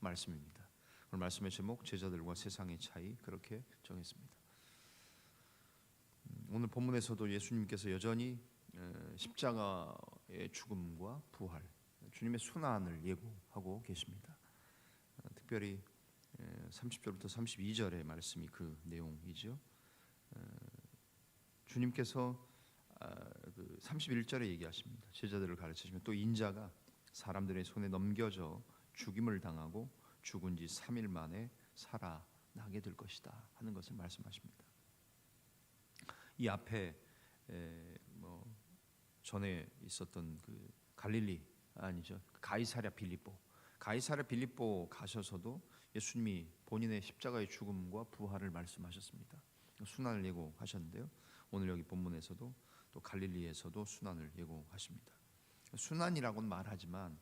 말씀입니다. 오늘 말씀의 제목 제자들과 세상의 차이 그렇게 정했습니다. 오늘 본문에서도 예수님께서 여전히 십자가의 죽음과 부활, 주님의 순환을 예고하고 계십니다. 특별히 30절부터 32절의 말씀이 그 내용이죠. 주님께서 31절에 얘기하십니다. 제자들을 가르치시면 또 인자가 사람들의 손에 넘겨져 죽임을 당하고 죽은 지 3일 만에 살아나게 될 것이다 하는 것을 말씀하십니다. 이 앞에 전에 있었던 그 갈릴리 아니죠, 가이사랴 빌립보 가셔서도 예수님이 본인의 십자가의 죽음과 부활을 말씀하셨습니다. 순환을 예고하셨는데요. 오늘 여기 본문에서도 또 갈릴리에서도 순환을 예고하십니다. 순환이라고는 말하지만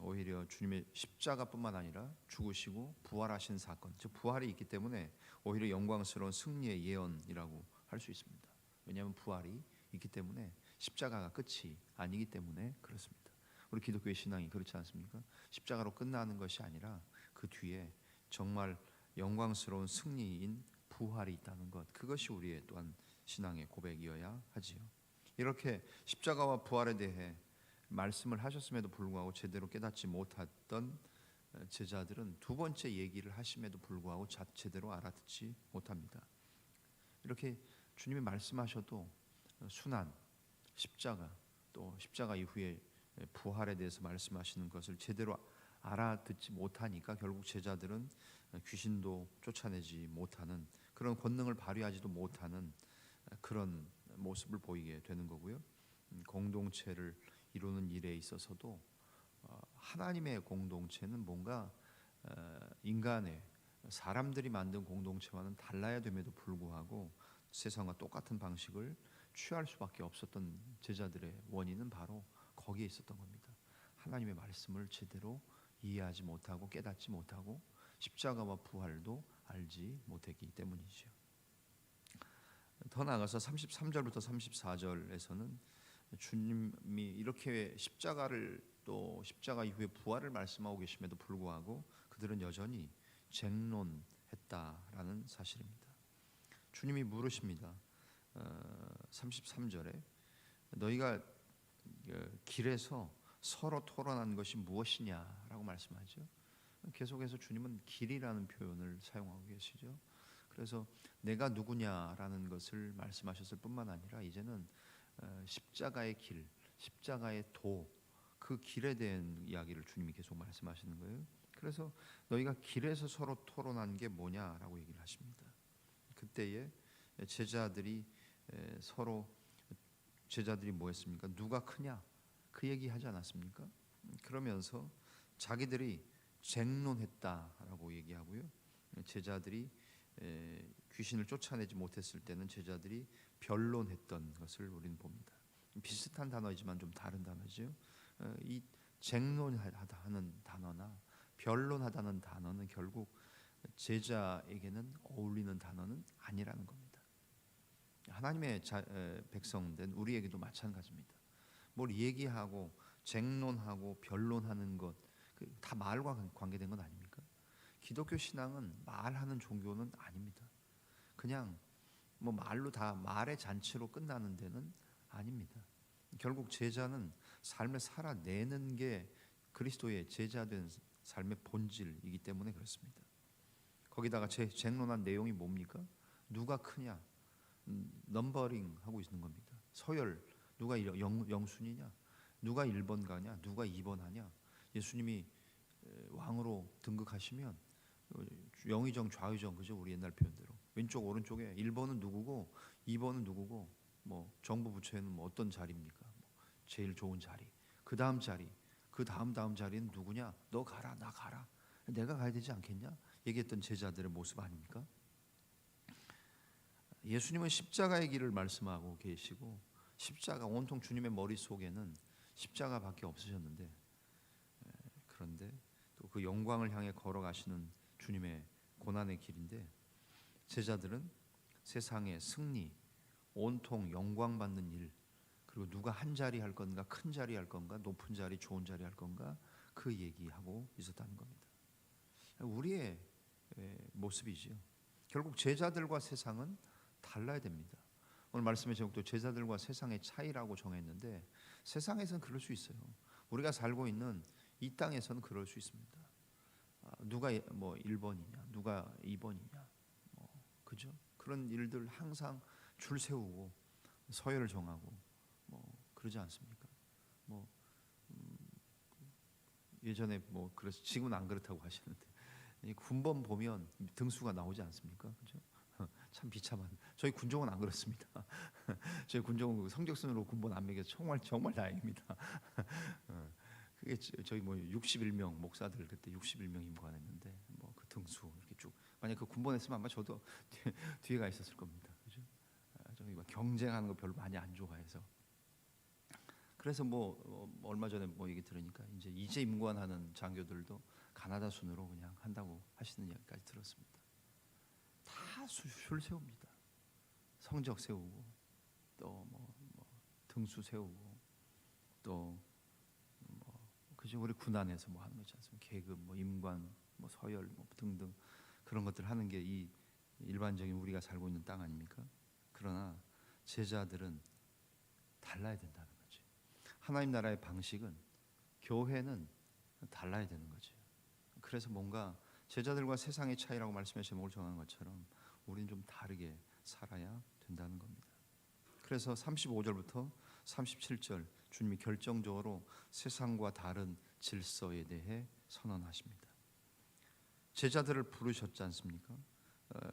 오히려 주님의 십자가뿐만 아니라 죽으시고 부활하신 사건, 즉 부활이 있기 때문에 오히려 영광스러운 승리의 예언이라고 할 수 있습니다. 왜냐하면 부활이 있기 때문에 십자가가 끝이 아니기 때문에 그렇습니다. 우리 기독교의 신앙이 그렇지 않습니까? 십자가로 끝나는 것이 아니라 그 뒤에 정말 영광스러운 승리인 부활이 있다는 것, 그것이 우리의 또한 신앙의 고백이어야 하지요. 이렇게 십자가와 부활에 대해 말씀을 하셨음에도 불구하고 제대로 깨닫지 못했던 제자들은 두 번째 얘기를 하심에도 불구하고 제대로 알아듣지 못합니다. 이렇게 주님이 말씀하셔도 순환, 십자가, 또 십자가 이후에 부활에 대해서 말씀하시는 것을 제대로 알아듣지 못하니까 결국 제자들은 귀신도 쫓아내지 못하는, 그런 권능을 발휘하지도 못하는 그런 모습을 보이게 되는 거고요. 공동체를 이루는 일에 있어서도 하나님의 공동체는 뭔가 인간의 사람들이 만든 공동체와는 달라야 됨에도 불구하고 세상과 똑같은 방식을 취할 수밖에 없었던 제자들의 원인은 바로 거기에 있었던 겁니다. 하나님의 말씀을 제대로 이해하지 못하고 깨닫지 못하고 십자가와 부활도 알지 못했기 때문이죠. 더 나아가서 33절부터 34절에서는 주님이 이렇게 십자가를 또 십자가 이후에 부활을 말씀하고 계심에도 불구하고 그들은 여전히 쟁론했다라는 사실입니다. 주님이 물으십니다. 33절에 너희가 길에서 서로 토론한 것이 무엇이냐라고 말씀하죠. 계속해서 주님은 길이라는 표현을 사용하고 계시죠. 그래서 내가 누구냐라는 것을 말씀하셨을 뿐만 아니라 이제는 십자가의 길, 십자가의 도, 그 길에 대한 이야기를 주님이 계속 말씀하시는 거예요. 그래서 너희가 길에서 서로 토론한 게 뭐냐라고 얘기를 하십니다. 그때에 제자들이 뭐 했습니까? 누가 크냐? 그 얘기 하지 않았습니까? 그러면서 자기들이 쟁론했다라고 얘기하고요. 제자들이 귀신을 쫓아내지 못했을 때는 제자들이 변론했던 것을 우리는 봅니다. 비슷한 단어이지만 좀 다른 단어죠. 이 쟁론하다는 단어나 변론하다는 단어는 결국 제자에게는 어울리는 단어는 아니라는 겁니다. 하나님의 백성된 우리에게도 마찬가지입니다. 뭘 얘기하고 쟁론하고 변론하는 것, 다 말과 관계된 건 아닙니까? 기독교 신앙은 말하는 종교는 아닙니다. 그냥 뭐 말로 다 말의 잔치로 끝나는 데는 아닙니다. 결국 제자는 삶을 살아내는 게 그리스도의 제자된 삶의 본질이기 때문에 그렇습니다. 거기다가 쟁론한 내용이 뭡니까? 누가 크냐? 넘버링 하고 있는 겁니다. 서열, 누가 영순이냐? 누가 1번 가냐? 누가 2번 하냐? 예수님이 왕으로 등극하시면 영의정 좌의정, 그죠? 우리 옛날 표현대로 왼쪽 오른쪽에 1번은 누구고 2번은 누구고, 뭐 정부 부처에는 뭐 어떤 자리입니까? 뭐 제일 좋은 자리, 그 다음 자리, 그 다음 자리는 누구냐? 너 가라, 나 가라, 내가 가야 되지 않겠냐? 얘기했던 제자들의 모습 아닙니까? 예수님은 십자가의 길을 말씀하고 계시고 십자가, 온통 주님의 머릿속에는 십자가밖에 없으셨는데, 그런데 또 그 영광을 향해 걸어가시는 주님의 고난의 길인데 제자들은 세상의 승리, 온통 영광 받는 일, 그리고 누가 한 자리 할 건가, 큰 자리 할 건가, 높은 자리, 좋은 자리 할 건가, 그 얘기하고 있었다는 겁니다. 우리의 모습이지요. 결국 제자들과 세상은 달라야 됩니다. 오늘 말씀의 제목도 제자들과 세상의 차이라고 정했는데 세상에서는 그럴 수 있어요. 우리가 살고 있는 이 땅에서는 그럴 수 있습니다. 누가 뭐 1번이냐, 누가 2번이냐, 그죠? 그런 일들 항상 줄 세우고 서열을 정하고 그러지 않습니까? 뭐 예전에 그래서 지금은 안 그렇다고 하시는데 이 군번 보면 등수가 나오지 않습니까? 그죠? 참 비참한. 저희 군종은 안 그렇습니다. 저희 군종은 성적순으로 군번 안 매겨서 정말 다행입니다. 그게 저희 61명 목사들 그때 61명 임관했는데 그 등수 이렇게 쭉 만약 그 군번에 쓰면 아마 저도 뒤에가 있었을 겁니다. 그죠? 저희 경쟁하는 거 별로 많이 안 좋아해서. 그래서 얼마 전에 얘기 들으니까 이제 임관하는 장교들도 가나다 순으로 그냥 한다고 하시는 이야기까지 들었습니다. 다 줄 세웁니다. 성적 세우고 또 등수 세우고 또 그죠? 우리 군안에서 하는 거지 않습니까? 계급, 임관, 서열, 등등 그런 것들 하는 게 이 일반적인 우리가 살고 있는 땅 아닙니까? 그러나 제자들은 달라야 된다는 거지. 하나님 나라의 방식은 교회는 달라야 되는 거지. 그래서 뭔가 제자들과 세상의 차이라고 말씀의 제목을 정한 것처럼 우리는 좀 다르게 살아야 된다는 겁니다. 그래서 35절부터 37절 주님이 결정적으로 세상과 다른 질서에 대해 선언하십니다. 제자들을 부르셨지 않습니까?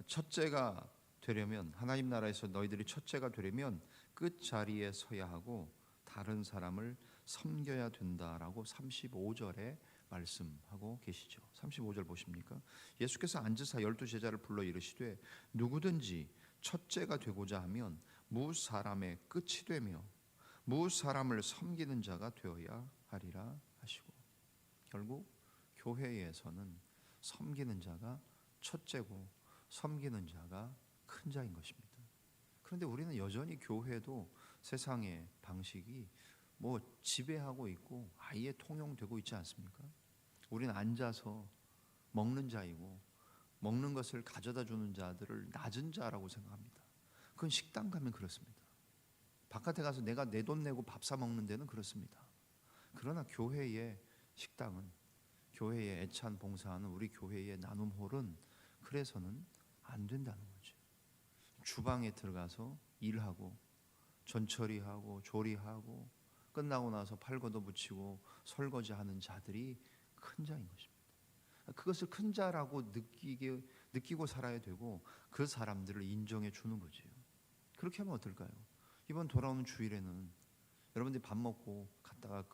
첫째가 되려면 하나님 나라에서 너희들이 첫째가 되려면 끝자리에 서야 하고 다른 사람을 섬겨야 된다라고 35절에 말씀하고 계시죠. 35절 보십니까? 예수께서 앉으사 12제자를 불러 이르시되 누구든지 첫째가 되고자 하면 무엇 사람의 끝이 되며 무엇 사람을 섬기는 자가 되어야 하리라 하시고, 결국 교회에서는 섬기는 자가 첫째고 섬기는 자가 큰 자인 것입니다. 그런데 우리는 여전히 교회도 세상의 방식이 지배하고 있고 아예 통용되고 있지 않습니까? 우리는 앉아서 먹는 자이고 먹는 것을 가져다 주는 자들을 낮은 자라고 생각합니다. 그건 식당 가면 그렇습니다. 바깥에 가서 내가 내 돈 내고 밥 사 먹는 데는 그렇습니다. 그러나 교회의 식당은, 교회에 애찬 봉사하는 우리 교회의 나눔홀은 그래서는 안 된다는 거죠. 주방에 들어가서 일하고 전처리하고 조리하고 끝나고 나서 팔 걷어붙이고 설거지하는 자들이 큰 자인 것입니다. 그것을 큰 자라고 느끼고 살아야 되고 그 사람들을 인정해 주는 거지요. 그렇게 하면 어떨까요? 이번 돌아오는 주일에는 여러분들이 밥 먹고 갔다가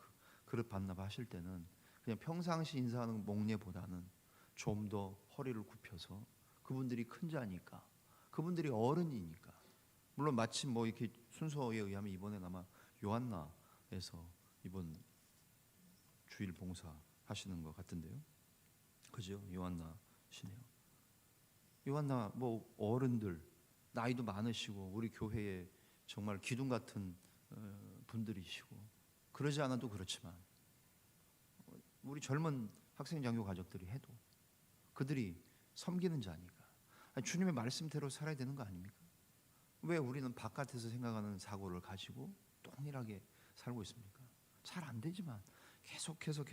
그릇 반납하실 때는 그냥 평상시 인사하는 목례보다는 좀 더 허리를 굽혀서 그분들이 큰 자니까, 그분들이 어른이니까, 물론 마침 이렇게 순서에 의하면 이번엔 아마 요한나에서 이번 주일 봉사 하시는 것 같은데요. 그죠? 요한나시네요. 요한나 어른들 나이도 많으시고 우리 교회에 정말 기둥 같은 분들이시고, 그러지 않아도 그렇지만 우리 젊은 학생 장교 가족들이 해도 그들이 섬기는 자니까 주님의 말씀대로 살아야 되는 거 아닙니까? 왜 우리는 바깥에서 생각하는 사고를 가지고 동일하게 살고 있습니까? 잘 안 되지만 계속해서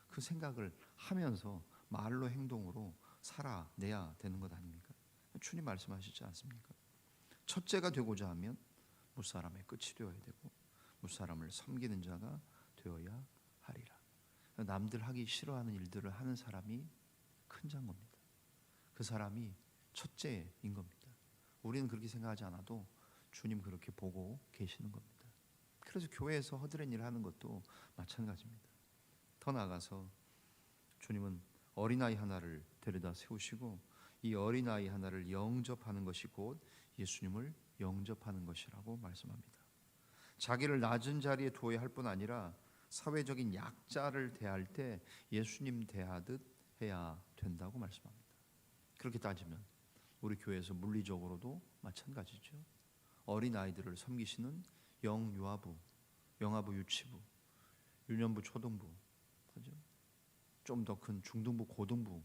그 생각을 하면서 말로 행동으로 살아내야 되는 것 아닙니까? 주님 말씀하시지 않습니까? 첫째가 되고자 하면 무사람의 끝이 되어야 되고 무사람을 섬기는 자가 되어야 하리라. 남들 하기 싫어하는 일들을 하는 사람이 큰 자인 겁니다. 그 사람이 첫째인 겁니다. 우리는 그렇게 생각하지 않아도 주님 그렇게 보고 계시는 겁니다. 그래서 교회에서 허드렛 일을 하는 것도 마찬가지입니다. 더 나아가서 주님은 어린아이 하나를 데려다 세우시고 이 어린아이 하나를 영접하는 것이 곧 예수님을 영접하는 것이라고 말씀합니다. 자기를 낮은 자리에 두어야 할 뿐 아니라 사회적인 약자를 대할 때 예수님 대하듯 해야 된다고 말씀합니다. 그렇게 따지면 우리 교회에서 물리적으로도 마찬가지죠. 어린아이들을 섬기시는 영유아부, 영아부 유치부, 유년부 초등부, 그죠? 좀 더 큰 중등부 고등부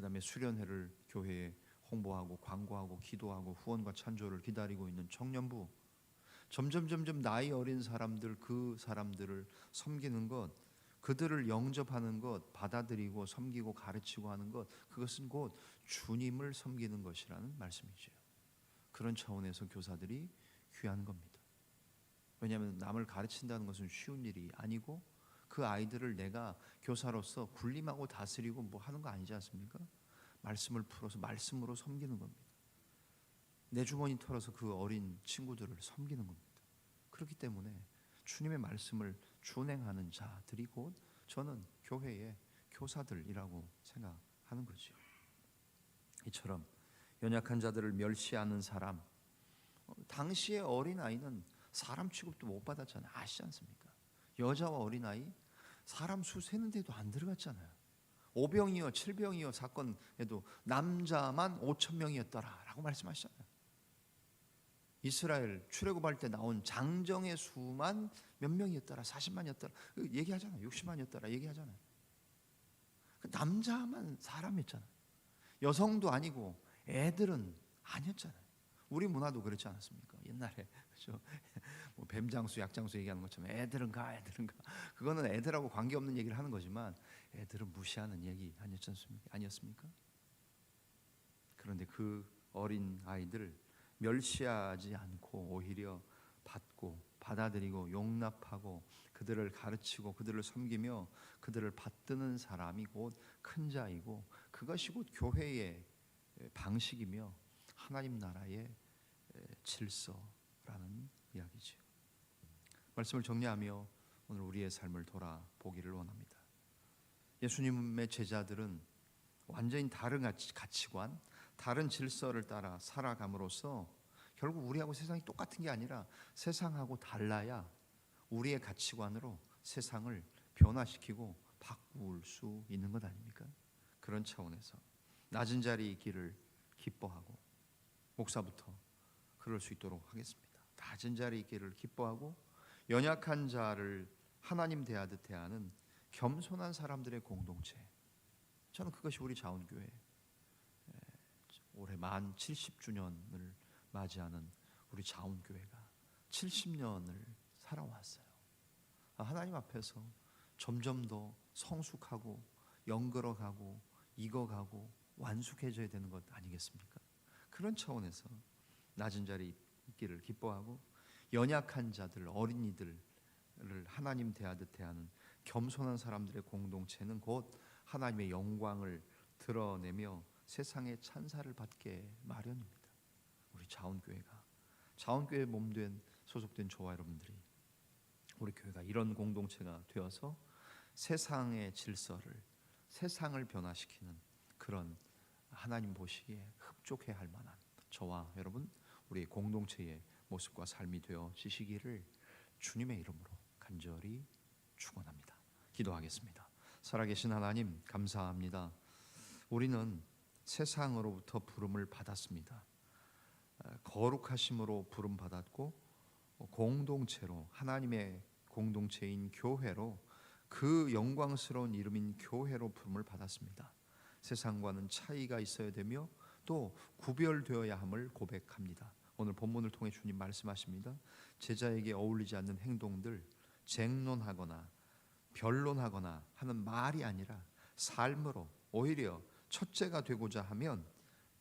그 다음에 수련회를 교회에 홍보하고 광고하고 기도하고 후원과 찬조를 기다리고 있는 청년부, 점점 나이 어린 사람들, 그 사람들을 섬기는 것, 그들을 영접하는 것, 받아들이고 섬기고 가르치고 하는 것, 그것은 곧 주님을 섬기는 것이라는 말씀이죠. 그런 차원에서 교사들이 귀한 겁니다. 왜냐하면 남을 가르친다는 것은 쉬운 일이 아니고 그 아이들을 내가 교사로서 군림하고 다스리고 뭐 하는 거 아니지 않습니까? 말씀을 풀어서 말씀으로 섬기는 겁니다. 내 주머니 털어서 그 어린 친구들을 섬기는 겁니다. 그렇기 때문에 주님의 말씀을 준행하는 자들이 곧 저는 교회의 교사들이라고 생각하는 거죠. 이처럼 연약한 자들을 멸시하는 사람, 당시의 어린아이는 사람 취급도 못 받았잖아요. 아시지 않습니까? 여자와 어린아이 사람 수 세는데도 안 들어갔잖아요. 5병이요 7병이요 사건에도 남자만 5,000명이었더라 라고 말씀하시잖아요. 이스라엘 출애굽할 때 나온 장정의 수만 몇 명이었더라, 40만이었더라 얘기하잖아요. 60만이었더라 얘기하잖아요. 남자만 사람이었잖아요. 여성도 아니고 애들은 아니었잖아요. 우리 문화도 그렇지 않았습니까? 옛날에 그렇죠? 뭐 뱀장수, 약장수 얘기하는 것처럼 애들은 가. 그거는 애들하고 관계없는 얘기를 하는 거지만 애들은 무시하는 얘기 아니었습니까? 그런데 그 어린 아이들 멸시하지 않고 오히려 받고 받아들이고 용납하고 그들을 가르치고 그들을 섬기며 그들을 받드는 사람이 곧 큰 자이고 그것이 곧 교회의 방식이며 하나님 나라의 질서라는 이야기죠. 말씀을 정리하며 오늘 우리의 삶을 돌아보기를 원합니다. 예수님의 제자들은 완전히 다른 가치관, 다른 질서를 따라 살아감으로써 결국 우리하고 세상이 똑같은 게 아니라 세상하고 달라야 우리의 가치관으로 세상을 변화시키고 바꿀 수 있는 것 아닙니까? 그런 차원에서 낮은 자리에 있기를 기뻐하고, 목사부터 그럴 수 있도록 하겠습니다. 낮은 자리에 있기를 기뻐하고 연약한 자를 하나님 대하듯 대하는 겸손한 사람들의 공동체, 저는 그것이 우리 자원교회 올해 만 70주년을 맞이하는 우리 자원교회가 70년을 살아왔어요. 하나님 앞에서 점점 더 성숙하고 영걸어가고 익어가고 완숙해져야 되는 것 아니겠습니까? 그런 차원에서 낮은 자리에 있기를 기뻐하고 연약한 자들, 어린이들을 하나님 대하듯 대하는 겸손한 사람들의 공동체는 곧 하나님의 영광을 드러내며 세상의 찬사를 받게 마련입니다. 우리 자원교회 몸된 소속된 저와 여러분들이 우리 교회가 이런 공동체가 되어서 세상의 질서를, 세상을 변화시키는 그런 하나님 보시기에 흡족해 할 만한 저와 여러분 우리 공동체의 모습과 삶이 되어지시기를 주님의 이름으로 간절히 축원합니다. 기도하겠습니다. 살아계신 하나님 감사합니다. 우리는 세상으로부터 부름을 받았습니다. 거룩하심으로 부름 받았고 공동체로, 하나님의 공동체인 교회로, 그 영광스러운 이름인 교회로 부름을 받았습니다. 세상과는 차이가 있어야 되며 또 구별되어야 함을 고백합니다. 오늘 본문을 통해 주님 말씀하십니다. 제자에게 어울리지 않는 행동들, 쟁론하거나 변론하거나 하는 말이 아니라 삶으로, 오히려 첫째가 되고자 하면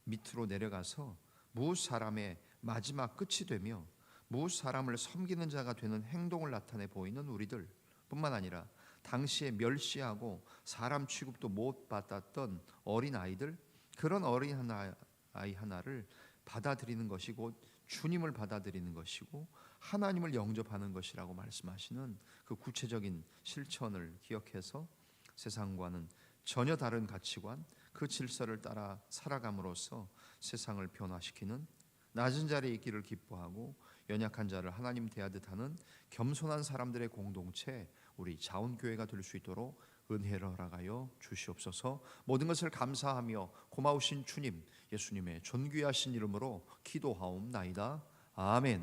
밑으로 내려가서 무엇 사람의 마지막 끝이 되며 무엇 사람을 섬기는 자가 되는 행동을 나타내 보이는 우리들 뿐만 아니라 당시에 멸시하고 사람 취급도 못 받았던 어린아이들, 그런 어린아이 하나를 받아들이는 것이 곧 주님을 받아들이는 것이고 하나님을 영접하는 것이라고 말씀하시는 그 구체적인 실천을 기억해서 세상과는 전혀 다른 가치관, 그 질서를 따라 살아감으로써 세상을 변화시키는, 낮은 자리에 있기를 기뻐하고 연약한 자를 하나님 대하듯 하는 겸손한 사람들의 공동체, 우리 자원교회가 될 수 있도록 은혜를 허락하여 주시옵소서. 모든 것을 감사하며 고마우신 주님, 예수님의 존귀하신 이름으로 기도하옵나이다. 아멘.